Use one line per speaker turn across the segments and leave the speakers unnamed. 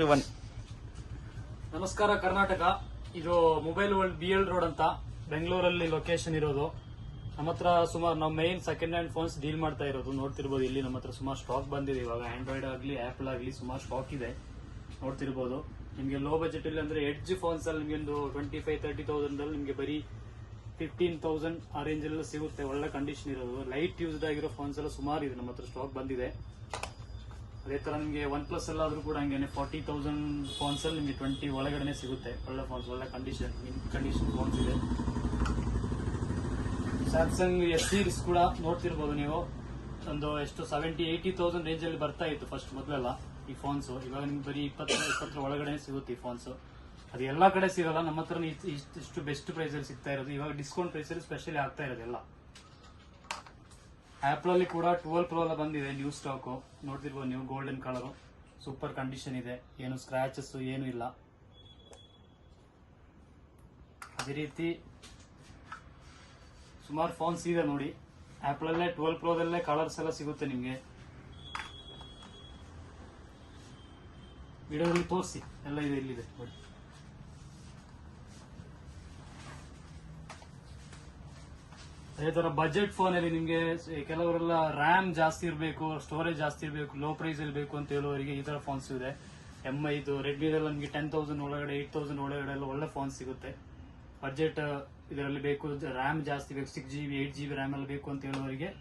1.
ನಮಸ್ಕಾರ ಕರ್ನಾಟಕ. ಇದು mobile world BL road ಅಂತ ಬೆಂಗಳೂರಲ್ಲಿ ಲೊಕೇಶನ್ ಇರೋದು. ನಮ್ಮ ಹತ್ರ ಸುಮಾರು ನಾವು main second hand phones deal ಮಾಡ್ತಾ ಇರೋದು. ನೋಡ್ತಿರ್ಬೋದು ಇಲ್ಲಿ ನಮ್ಮ ಹತ್ರ ಸುಮಾರು ಸ್ಟಾಕ್ ಬಂದಿದೆ. ಇವಾಗ ಆಂಡ್ರಾಯ್ಡ್ ಆಗಲಿ ಆಪಲ್ ಆಗಲಿ ಸುಮಾರು ಸ್ಟಾಕ್ ಇದೆ. ನೋಡ್ತಿರ್ಬೋದು ನಿಮಗೆ ಲೋ ಬಜೆಟ್ ಅಲ್ಲಿ ಅಂದ್ರೆ ಎಡ್ಜ್ ಫೋನ್ಸ್ ಅಲ್ಲಿ ನಿಮಗೆ ಒಂದು 25-30,000 ಅಲ್ಲಿ ನಿಮಗೆ ಬರೀ 15,000 ಆ ರೇಂಜ್ ಎಲ್ಲ ಸಿಗುತ್ತೆ. ಒಳ್ಳೆ ಕಂಡೀಷನ್ ಇರೋದು ಲೈಟ್ ಯೂಸ್ಡ್ ಆಗಿರೋ ಫೋನ್ಸ್ ಎಲ್ಲ ಸುಮಾರು ಇದೆ. ನಮ್ಮ ಹತ್ರ ಸ್ಟಾಕ್ ಬಂದಿದೆ. ಅದೇ ತರ ನಿಮಗೆ OnePlus ಎಲ್ಲಾದ್ರೂ ಕೂಡ ಹಂಗೇನೆ 40,000 ಫೋನ್ಸ್ ಅಲ್ಲಿ ನಿಮಗೆ 20 ಒಳಗಡೆ ಸಿಗುತ್ತೆ. ಒಳ್ಳೆ ಫೋನ್ಸ್, ಒಳ್ಳೆ ಕಂಡೀಷನ್ ಫೋನ್ಸ್ ಇದೆ. ಸ್ಯಾಮ್ಸಂಗ್ S ಸೀರೀಸ್ ಕೂಡ ನೋಡ್ತಿರ್ಬೋದು ನೀವು. ಒಂದು ಎಷ್ಟು 70-80,000 ರೇಂಜ್ ಅಲ್ಲಿ ಬರ್ತಾ ಇತ್ತು ಫಸ್ಟ್ ಮೊದಲೆಲ್ಲ ಈ ಫೋನ್ಸ್. ಇವಾಗ ನಿಮ್ಗೆ ಬರೀ 20 ಒಳಗಡೆ ಸಿಗುತ್ತೆ ಈ ಫೋನ್ಸ್. ಅದು ಎಲ್ಲಾ ಕಡೆ ಸಿಗಲ್ಲ. ನಮ್ಮ ಹತ್ರ ಇಷ್ಟು ಬೆಸ್ಟ್ ಪ್ರೈಸ್ ಅಲ್ಲಿ ಸಿಗ್ತಾ ಇರೋದು. ಇವಾಗ ಡಿಸ್ಕೌಂಟ್ ಪ್ರೈಸ್ ಅಲ್ಲಿ ಸ್ಪೆಷಲಿ ಆಗ್ತಾ ಇರೋದೆಲ್ಲ. ಆಪಲ್ ಅಲ್ಲಿ ಕೂಡ 12 Pro ಎಲ್ಲ ಬಂದಿದೆ ನ್ಯೂ ಸ್ಟಾಕ್. ನೋಡ್ತಿರ್ಬೋದು ನೀವು, ಗೋಲ್ಡನ್ ಕಲರ್, ಸೂಪರ್ ಕಂಡೀಷನ್ ಇದೆ. ಏನು ಸ್ಕ್ರಾಚಸ್ ಏನು ಇಲ್ಲ. ಅದೇ ರೀತಿ ಸುಮಾರು ಫೋನ್ಸ್ ಇದೆ ನೋಡಿ. ಆಪಲ್ ಅಲ್ಲೇ 12 Pro ದಲ್ಲೇ ಕಲರ್ಸ್ ಎಲ್ಲ ಸಿಗುತ್ತೆ ನಿಮ್ಗೆ. ವಿಡಿಯೋದಲ್ಲಿ ತೋರಿಸಿ ಎಲ್ಲ ಇದೆ, ಇಲ್ಲಿದೆ ನೋಡಿ. ಅದೇ ತರ ಬಜೆಟ್ ಫೋನ್ ಅಲ್ಲಿ ನಿಮ್ಗೆ ಕೆಲವರೆಲ್ಲ ರ್ಯಾಮ್ ಜಾಸ್ತಿ ಇರಬೇಕು, ಸ್ಟೋರೇಜ್ ಜಾಸ್ತಿ ಇರಬೇಕು, ಲೋ ಪ್ರೈಸ್ ಇರಬೇಕು ಅಂತ ಹೇಳುವವರಿಗೆ ಈ ತರ ಫೋನ್ಸ್ ಇದೆ. MI ಇದು ರೆಡ್ಮಿದೆಲ್ಲ ನಿಮಗೆ 10,000 ಒಳಗಡೆ 8,000 ಒಳಗಡೆ ಎಲ್ಲ ಒಳ್ಳೆ ಫೋನ್ಸ್ ಸಿಗುತ್ತೆ. ಬಜೆಟ್ ಇದರಲ್ಲಿ ಬೇಕು, ರ್ಯಾಮ್ ಜಾಸ್ತಿ ಬೇಕು, 6GB 8GB ರ್ಯಾಮ್ ಎಲ್ಲ ಬೇಕು ಅಂತ ಹೇಳುವವರಿಗೆ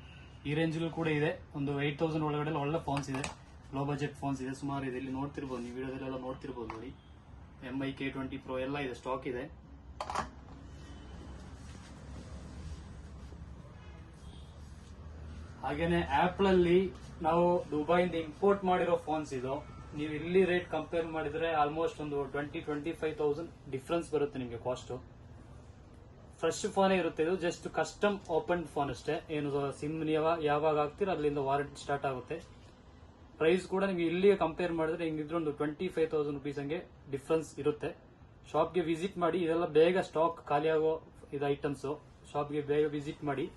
ಈ ರೇಂಜ್ ಕೂಡ ಇದೆ. ಒಂದು 8,000 ಒಳಗಡೆ ಒಳ್ಳೆ ಫೋನ್ಸ್ ಇದೆ. ಲೋ ಬಜೆಟ್ ಫೋನ್ಸ್ ಇದೆ ಸುಮಾರು ಇದೆ. ಇಲ್ಲಿ ನೋಡ್ತಿರ್ಬೋದು ನೀವು, ವಿಡಿಯೋದಲ್ಲೆಲ್ಲ ನೋಡ್ತಿರ್ಬೋದು ನೋಡಿ. MI K20 Pro ಎಲ್ಲ ಇದೆ, ಸ್ಟಾಕ್ ಇದೆ. ಹಾಗೇನೆ ಆಪಲ್ ಅಲ್ಲಿ ನಾವು ದುಬೈಯಿಂದ ಇಂಪೋರ್ಟ್ ಮಾಡಿರೋ ಫೋನ್ಸ್ ಇದು. ನೀವು ಇಲ್ಲಿ ರೇಟ್ ಕಂಪೇರ್ ಮಾಡಿದ್ರೆ ಆಲ್ಮೋಸ್ಟ್ ಒಂದು 20-25,000 ಡಿಫ್ರೆನ್ಸ್ ಬರುತ್ತೆ ನಿಮಗೆ ಕಾಸ್ಟ್. ಫ್ರೆಶ್ ಫೋನ್ ಇರುತ್ತೆ ಇದು. ಜಸ್ಟ್ ಕಸ್ಟಮ್ ಓಪನ್ ಫೋನ್ ಅಷ್ಟೇ. ಏನು ಸಿಮ್ ಯಾವಾಗ ಹಾಕ್ತೀರ ಅಲ್ಲಿಂದ ವಾರಂಟಿ ಸ್ಟಾರ್ಟ್ ಆಗುತ್ತೆ. ಪ್ರೈಸ್ ಕೂಡ ನಿಮಗೆ ಇಲ್ಲಿ ಕಂಪೇರ್ ಮಾಡಿದ್ರೆ ಹಿಂಗಿದ್ರೆ ಒಂದು 25,000 ರುಪೀಸ್ ಹಂಗೆ ಡಿಫ್ರೆನ್ಸ್ ಇರುತ್ತೆ. ಶಾಪ್ಗೆ ವಿಸಿಟ್ ಮಾಡಿ. ಇದೆಲ್ಲ ಬೇಗ ಸ್ಟಾಕ್ ಖಾಲಿ ಆಗೋ ಇದು ಐಟಮ್ಸ್. ಶಾಪ್ಗೆ ಬೇಗ ವಿಸಿಟ್ ಮಾಡಿ.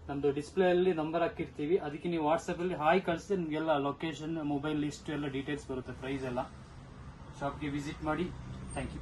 ನಮ್ದು ಡಿಸ್ಪ್ಲೇ ಅಲ್ಲಿ ನಂಬರ್ ಹಾಕಿರ್ತೀವಿ, ಅದಕ್ಕೆ ನೀವು ವಾಟ್ಸ್ಆಪ್ ಅಲ್ಲಿ ಹಾಯ್ ಕಳಿಸಿದ್ರೆ ನಿಮ್ಗೆಲ್ಲ ಲೊಕೇಶನ್, ಮೊಬೈಲ್ ಲಿಸ್ಟ್ ಎಲ್ಲ ಡೀಟೇಲ್ಸ್ ಬರುತ್ತೆ, ಪ್ರೈಸ್ ಎಲ್ಲ. ಶಾಪ್ಗೆ ವಿಸಿಟ್ ಮಾಡಿ. Thank you.